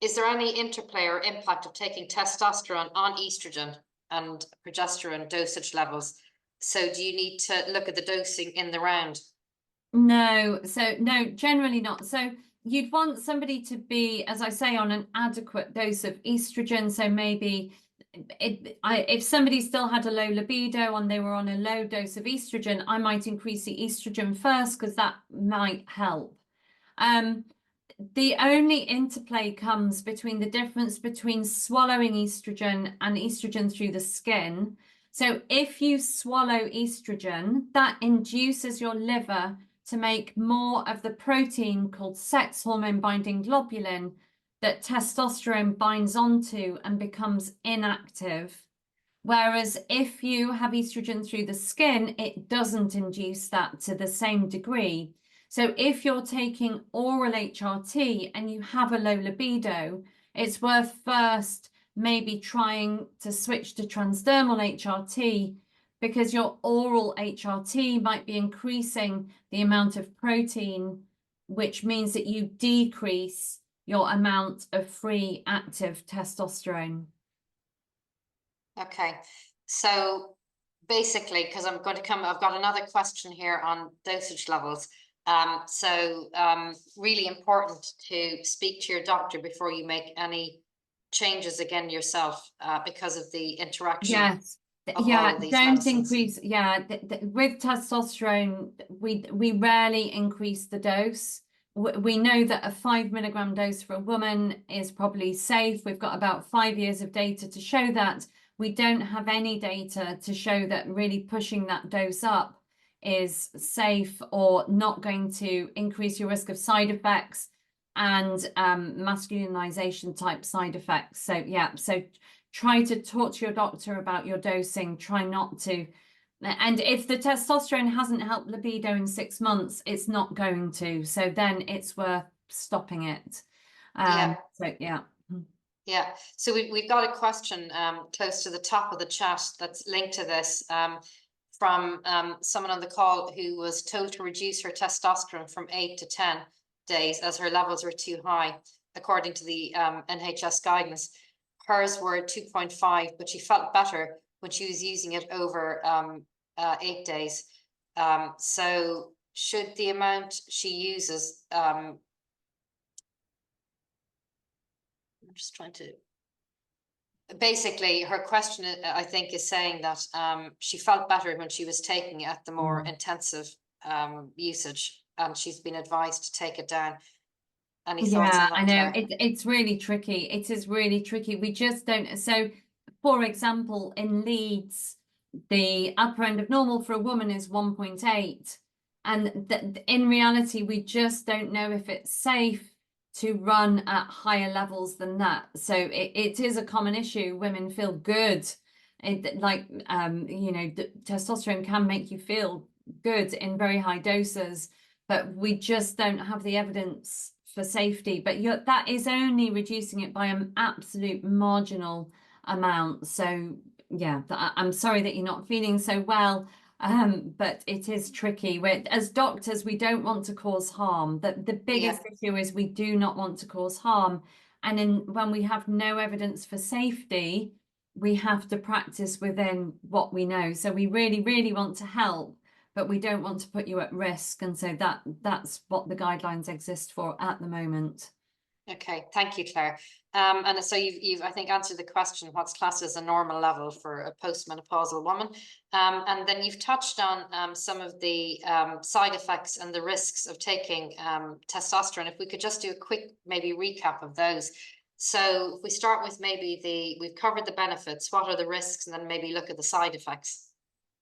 is there any interplay or impact of taking testosterone on estrogen and progesterone dosage levels? So do you need to look at the dosing in the round? No, so no, generally not. So you'd want somebody to be, as I say, on an adequate dose of estrogen. So maybe if somebody still had a low libido and they were on a low dose of estrogen, I might increase the estrogen first because that might help. The only interplay comes between the difference between swallowing estrogen and estrogen through the skin. So if you swallow estrogen, that induces your liver to make more of the protein called sex hormone binding globulin that testosterone binds onto and becomes inactive. Whereas if you have estrogen through the skin, it doesn't induce that to the same degree. So if you're taking oral HRT and you have a low libido, it's worth first maybe trying to switch to transdermal HRT, because your oral HRT might be increasing the amount of protein, which means that you decrease your amount of free active testosterone. Okay, so basically, because I've got another question here on dosage levels. Really important to speak to your doctor before you make any changes again yourself, because of the interaction. Yes. Of Yeah, all of these don't medicines. increase. Yeah, with testosterone, we rarely increase the dose. We know that a 5 milligram dose for a woman is probably safe. We've got about 5 years of data to show that. We don't have any data to show that really pushing that dose up is safe or not going to increase your risk of side effects and masculinization type side effects. So yeah, so try to talk to your doctor about your dosing. Try not to. And if the testosterone hasn't helped libido in 6 months, it's not going to. So then it's worth stopping it. Yeah. So yeah. Yeah. So we've got a question close to the top of the chat that's linked to this, from someone on the call who was told to reduce her testosterone from 8 to 10 days as her levels were too high, according to the NHS guidance. Hers were 2.5, but she felt better when she was using it over 8 days. So should the amount she uses, I'm just trying to, basically her question, I think, is saying that she felt better when she was taking it at the more intensive usage, and she's been advised to take it down. Any thoughts on that, I know. Clare? It's really tricky. It is really tricky. We just don't. So, for example, in Leeds, the upper end of normal for a woman is 1.8. And in reality, we just don't know if it's safe to run at higher levels than that. So it is a common issue. Women feel good. Testosterone can make you feel good in very high doses, but we just don't have the evidence for safety. But that is only reducing it by an absolute marginal amount. So yeah, I'm sorry that you're not feeling so well. But it is tricky. As doctors, we don't want to cause harm. The biggest issue is we do not want to cause harm. And when we have no evidence for safety, we have to practice within what we know. So we really, really want to help, but we don't want to put you at risk. And so that's what the guidelines exist for at the moment. Okay, thank you, Clare. And so you've I think answered the question, what's classed as a normal level for a postmenopausal woman. And then you've touched on some of the side effects and the risks of taking testosterone. If we could just do a quick maybe recap of those. So if we start with maybe we've covered the benefits, what are the risks, and then maybe look at the side effects.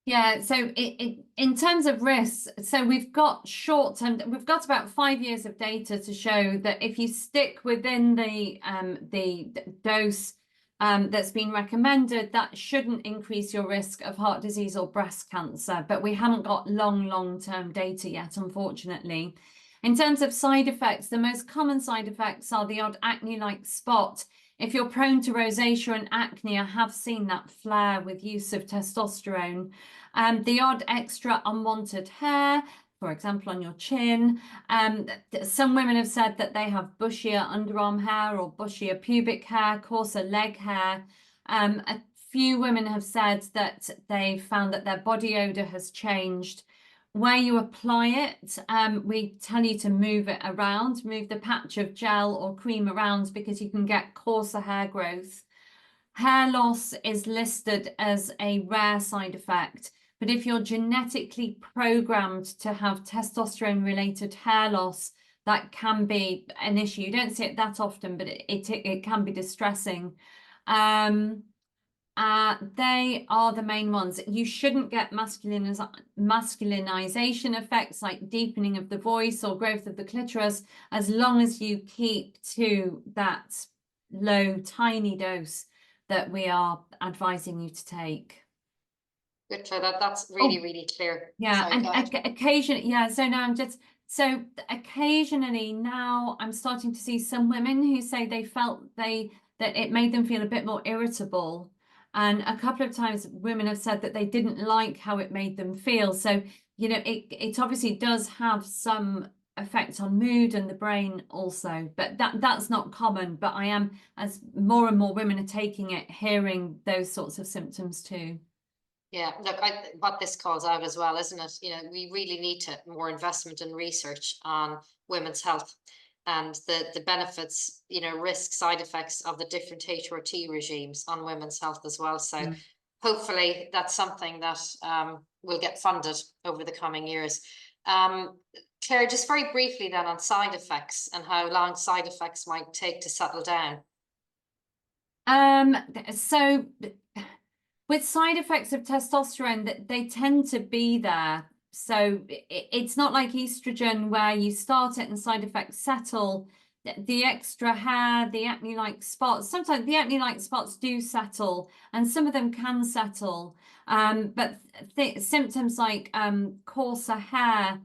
Yeah, so in terms of risks, so we've got short-term, we've got about 5 years of data to show that if you stick within the dose that's been recommended, that shouldn't increase your risk of heart disease or breast cancer. But we haven't got long-term data yet, unfortunately. In terms of side effects, the most common side effects are the odd acne-like spot If you're prone to rosacea and acne, I have seen that flare with use of testosterone. The odd extra unwanted hair, for example, on your chin. Some women have said that they have bushier underarm hair or bushier pubic hair, coarser leg hair. A few women have said that they found that their body odor has changed. Where you apply it, we tell you to move it around, move the patch of gel or cream around, because you can get coarser hair growth. Hair loss is listed as a rare side effect, but if you're genetically programmed to have testosterone-related hair loss, that can be an issue. You don't see it that often, but it can be distressing. They are the main ones. You shouldn't get masculinization effects like deepening of the voice or growth of the clitoris, as long as you keep to that low, tiny dose that we are advising you to take. Good, Claire. That's really clear. Yeah, Sorry, and go ahead. occasionally, yeah. So now occasionally now I'm starting to see some women who say they felt that it made them feel a bit more irritable. And a couple of times women have said that they didn't like how it made them feel. So, you know, it obviously does have some effect on mood and the brain also, but that's not common. But I am, as more and more women are taking it, hearing those sorts of symptoms too. Yeah, look, what this calls out as well, isn't it? You know, we really need more investment and research on women's health and the benefits, you know, risk, side effects of the different HRT regimes on women's health as well. So hopefully that's something that will get funded over the coming years. Claire, just very briefly then on side effects and how long side effects might take to settle down. So with side effects of testosterone, that they tend to be there. So it's not like estrogen where you start it and side effects settle. The extra hair, the acne-like spots, sometimes the acne-like spots do settle, and some of them can settle. But symptoms like coarser hair,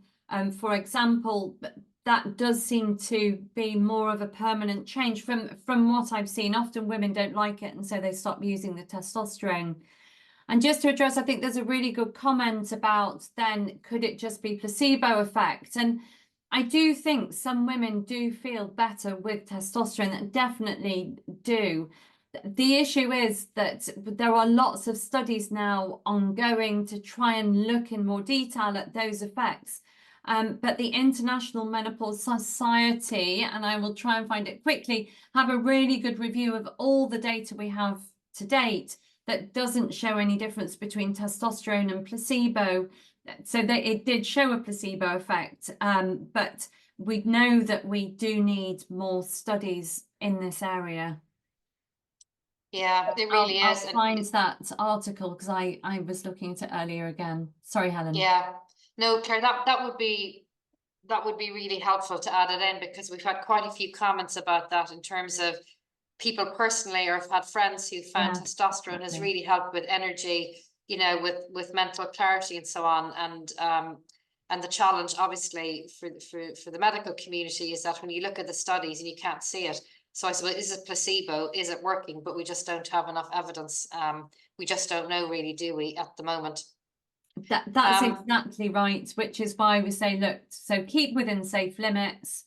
for example, that does seem to be more of a permanent change from what I've seen. Often women don't like it, and so they stop using the testosterone. And just to address, I think there's a really good comment about then, could it just be placebo effect? And I do think some women do feel better with testosterone, that definitely do. The issue is that there are lots of studies now ongoing to try and look in more detail at those effects. But the International Menopause Society, and I will try and find it quickly, have a really good review of all the data we have to date that doesn't show any difference between testosterone and placebo. So that it did show a placebo effect, but we know that we do need more studies in this area. Yeah, it really I'll is. find that article because I was looking at it earlier again. Sorry, Helen. Yeah, no, Claire, that would be really helpful to add it in, because we've had quite a few comments about that in terms of people personally, or have had friends who found testosterone has really helped with energy, you know, with mental clarity and so on. And the challenge obviously for the medical community is that when you look at the studies and you can't see it. So I suppose, is it placebo? Is it working? But we just don't have enough evidence. We just don't know really, do we, at the moment? That's exactly right, which is why we say, look, so keep within safe limits,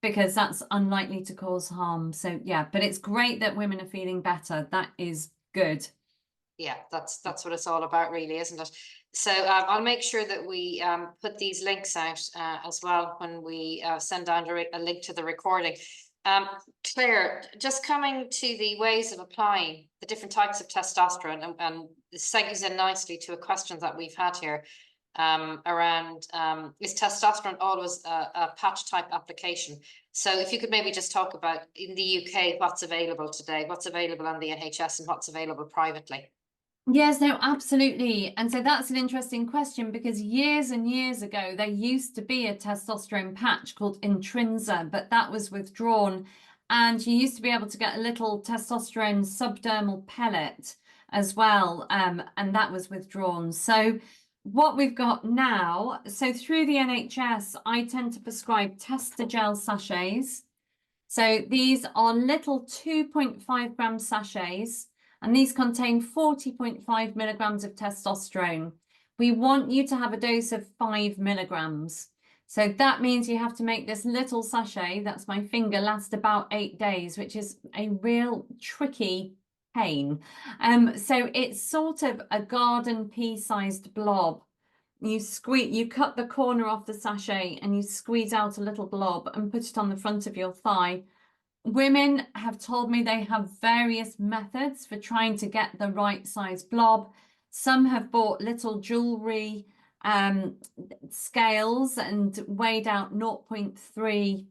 because that's unlikely to cause harm. So yeah, but it's great that women are feeling better. That is good. Yeah, that's what it's all about, really, isn't it? So I'll make sure that we put these links out as well when we send down a link to the recording. Claire, just coming to the ways of applying the different types of testosterone, and this segues in nicely to a question that we've had here around is testosterone always a patch type application? So if you could maybe just talk about in the UK what's available today, what's available on the NHS and what's available privately. Yes, no, absolutely. And so that's an interesting question, because years and years ago, there used to be a testosterone patch called Intrinsa, but that was withdrawn. And you used to be able to get a little testosterone subdermal pellet as well, and that was withdrawn. So what we've got now, so through the NHS, I tend to prescribe Testagel sachets. So these are little 2.5 gram sachets, and these contain 40.5 milligrams of testosterone. We want you to have a dose of 5 milligrams. So that means you have to make this little sachet, that's my finger, last about 8 days, which is a real tricky pain. So it's sort of a garden pea-sized blob. You cut the corner off the sachet and you squeeze out a little blob and put it on the front of your thigh. Women have told me they have various methods for trying to get the right size blob. Some have bought little jewelry scales and weighed out 0.3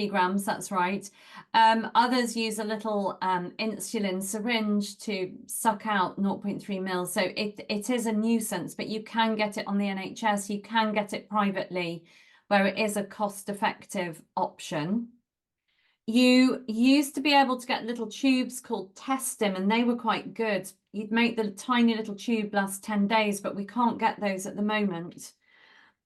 grams, that's right. Others use a little insulin syringe to suck out 0.3 mils. So it is a nuisance, but you can get it on the NHS, you can get it privately, where it is a cost-effective option. You used to be able to get little tubes called Testim, and they were quite good. You'd make the tiny little tube last 10 days, but we can't get those at the moment.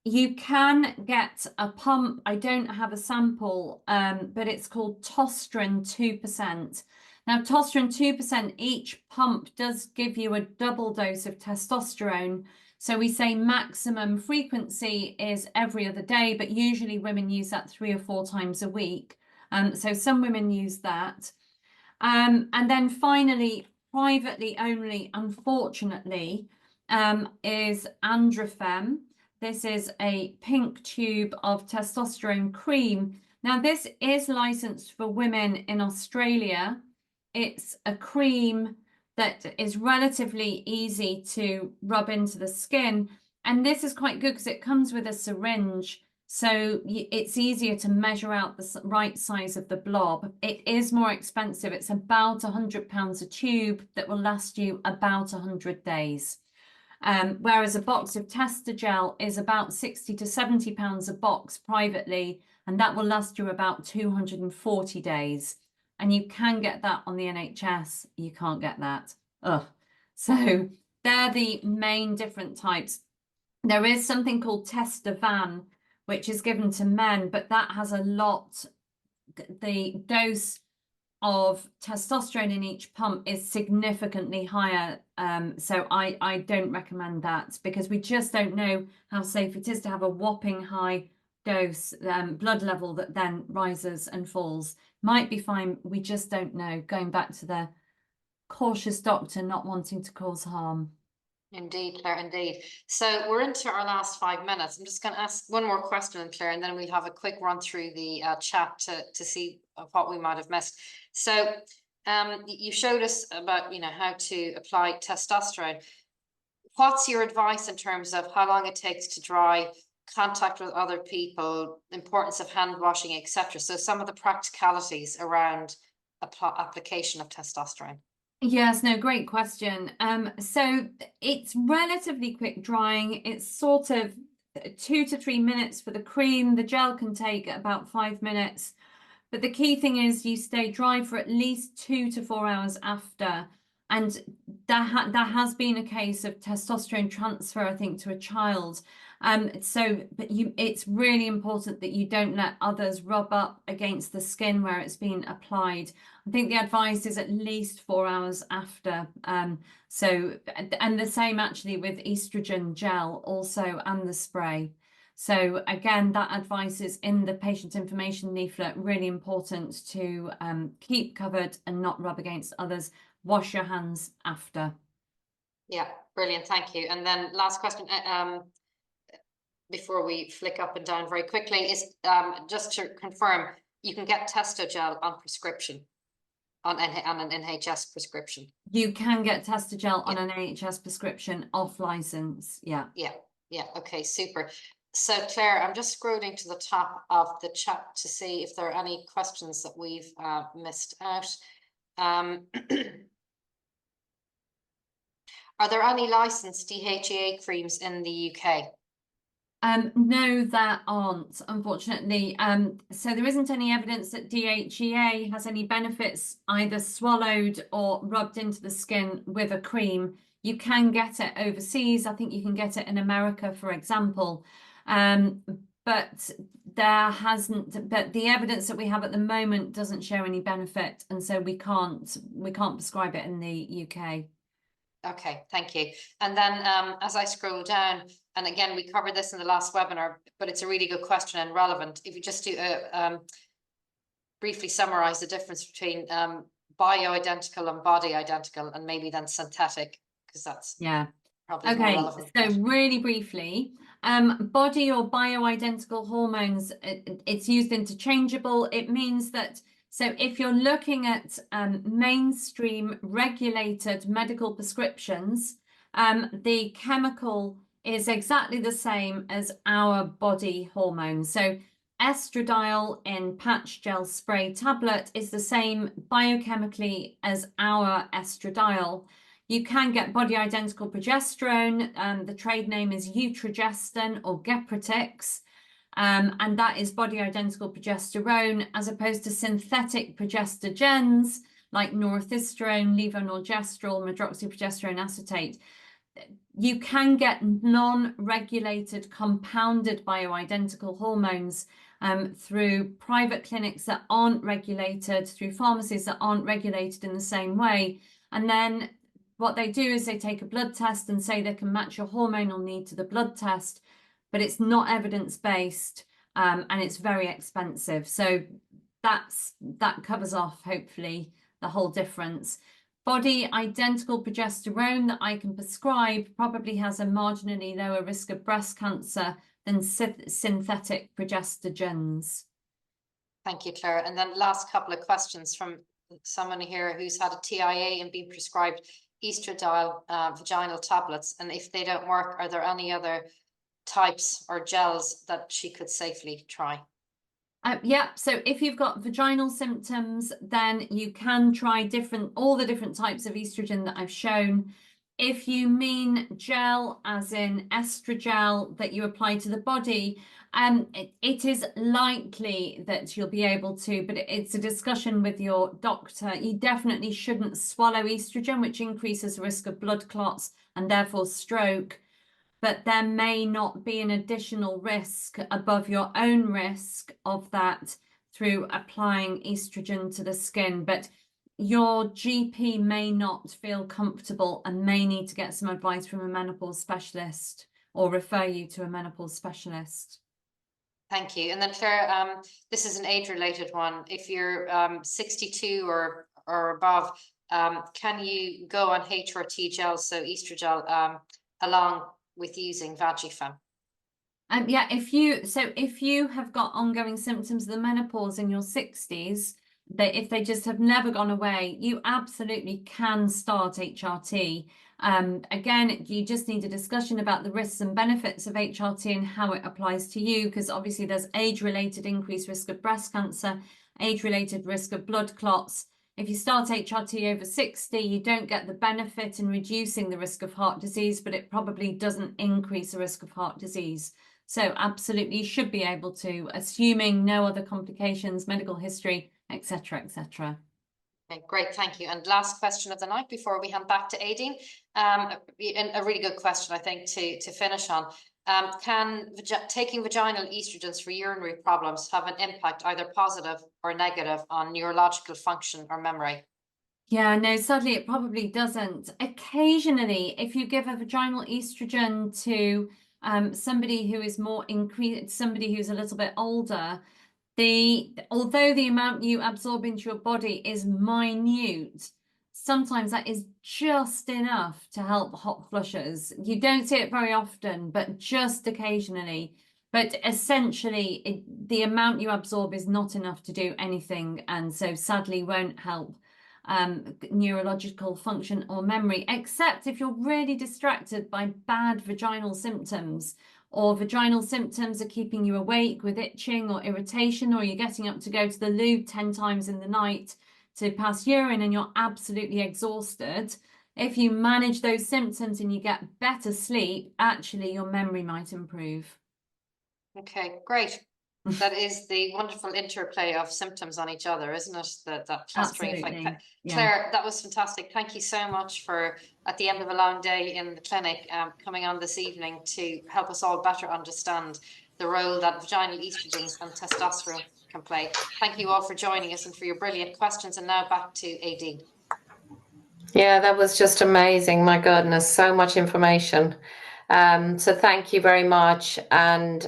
You can get a pump. I don't have a sample, but it's called Tostrin 2%. Now, Tostrin 2%, each pump does give you a double dose of testosterone. So we say maximum frequency is every other day, but usually women use that 3 or 4 times a week. So some women use that. And then finally, privately only, unfortunately, is Androfem. This is a pink tube of testosterone cream. Now, this is licensed for women in Australia. It's a cream that is relatively easy to rub into the skin. And this is quite good because it comes with a syringe. So it's easier to measure out the right size of the blob. It is more expensive. It's about £100 a tube that will last you about 100 days. Whereas a box of Testogel is about £60 to £70 a box privately, and that will last you about 240 days. And you can get that on the NHS. You can't get that. Ugh. So they're the main different types. There is something called Testovan, which is given to men, but that has a lot, the dose of testosterone in each pump is significantly higher. So I don't recommend that because we just don't know how safe it is to have a whopping high dose blood level that then rises and falls. Might be fine, we just don't know. Going back to the cautious doctor not wanting to cause harm. Indeed, Claire, indeed. So we're into our last 5 minutes. I'm just going to ask one more question, Claire, and then we'll have a quick run through the chat to see what we might have missed. So you showed us about, how to apply testosterone. What's your advice in terms of how long it takes to dry, contact with other people, importance of hand washing, etc.? So some of the practicalities around application of testosterone. Yes, no, great question. So it's relatively quick drying. It's sort of 2 to 3 minutes for the cream. The gel can take about 5 minutes. But the key thing is you stay dry for at least 2 to 4 hours after. And there has been a case of testosterone transfer, I think, to a child. It's really important that you don't let others rub up against the skin where it's been applied. I think the advice is at least 4 hours after. And the same actually with estrogen gel also, and the spray. So again, that advice is in the patient information leaflet. Really important to keep covered and not rub against others. Wash your hands after. Yeah, brilliant. Thank you. And then last question, before we flick up and down very quickly, is just to confirm, you can get Testogel on prescription, on an NHS prescription. You can get Testogel on an NHS prescription off license. Yeah. Yeah. Okay, super. So Claire, I'm just scrolling to the top of the chat to see if there are any questions that we've missed out. Are there any licensed DHEA creams in the UK? No, there aren't, unfortunately. So there isn't any evidence that DHEA has any benefits either swallowed or rubbed into the skin with a cream. You can get it overseas. I think you can get it in America, for example. But but the evidence that we have at the moment doesn't show any benefit, and so we can't prescribe it in the UK. Okay, thank you. And then as I scroll down, and again, we covered this in the last webinar, but it's a really good question and relevant. If you just do briefly summarize the difference between bioidentical and body identical, and maybe then synthetic, because that's probably more relevant. So really briefly, body or bioidentical hormones, it's used interchangeable. It means that, so if you're looking at mainstream regulated medical prescriptions, the chemical is exactly the same as our body hormones. So estradiol in patch, gel, spray, tablet is the same biochemically as our estradiol. You can get body identical progesterone. The trade name is Utrogestan or Gepratix. And that is body identical progesterone, as opposed to synthetic progestogens like northisterone, levonorgestrel, medroxyprogesterone acetate. You can get non-regulated compounded bioidentical hormones through private clinics that aren't regulated, through pharmacies that aren't regulated in the same way. And then what they do is they take a blood test and say they can match your hormonal need to the blood test, but it's not evidence-based, and it's very expensive. So that covers off, hopefully, the whole difference. Body identical progesterone that I can prescribe probably has a marginally lower risk of breast cancer than synthetic progestogens. Thank you, Claire. And then last couple of questions from someone here who's had a TIA and been prescribed estradiol vaginal tablets, and if they don't work, are there any other types or gels that she could safely try? So if you've got vaginal symptoms, then you can try all the different types of estrogen that I've shown. If you mean gel, as in estrogel that you apply to the body, it is likely that you'll be able to, but it's a discussion with your doctor. You definitely shouldn't swallow estrogen, which increases the risk of blood clots and therefore stroke. But there may not be an additional risk above your own risk of that through applying estrogen to the skin. But your GP may not feel comfortable and may need to get some advice from a menopause specialist or refer you to a menopause specialist. Thank you. And then Claire, this is an age-related one. If you're 62 or above, can you go on HRT gel, so estrogel, along with using Vagifem? If you have got ongoing symptoms of the menopause in your 60s, if they just have never gone away, you absolutely can start HRT. Again, you just need a discussion about the risks and benefits of HRT and how it applies to you, because obviously there's age-related increased risk of breast cancer, age-related risk of blood clots. If you start HRT over 60, you don't get the benefit in reducing the risk of heart disease, but it probably doesn't increase the risk of heart disease. So absolutely, you should be able to, assuming no other complications, medical history, etc., etc. Okay, great, thank you. And last question of the night before we hand back to Aideen. A really good question, I think, to finish on. Can taking vaginal estrogens for urinary problems have an impact, either positive or negative, on neurological function or memory? Yeah, no, sadly, it probably doesn't. Occasionally, if you give a vaginal estrogen to somebody who is more increased, somebody who's a little bit older, although the amount you absorb into your body is minute, sometimes that is just enough to help hot flushes. You don't see it very often, but just occasionally. But essentially, the amount you absorb is not enough to do anything, and so sadly won't help neurological function or memory, except if you're really distracted by bad vaginal symptoms, or vaginal symptoms are keeping you awake with itching or irritation, or you're getting up to go to the loo 10 times in the night to pass urine and you're absolutely exhausted. If you manage those symptoms and you get better sleep, actually your memory might improve. Okay, great. That is the wonderful interplay of symptoms on each other, isn't it? That clustering effect. Yeah. Claire, that was fantastic. Thank you so much for at the end of a long day in the clinic, coming on this evening to help us all better understand the role that vaginal estrogens and testosterone can play. Thank you all for joining us and for your brilliant questions. And now back to AD. Yeah, that was just amazing. My goodness, so much information. So thank you very much. And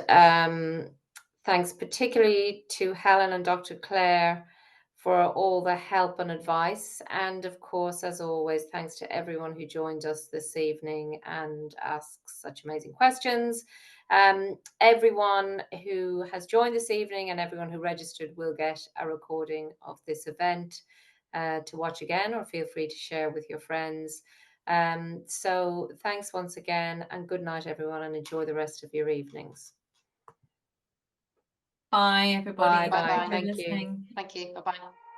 thanks particularly to Helen and Dr. Clare for all the help and advice. And of course, as always, thanks to everyone who joined us this evening and asked such amazing questions. Everyone who has joined this evening and everyone who registered will get a recording of this event to watch again, or feel free to share with your friends. So thanks once again, and good night, everyone, and enjoy the rest of your evenings. Bye, everybody. Bye. Bye-bye. Thank you. Listening. Thank you. Bye-bye.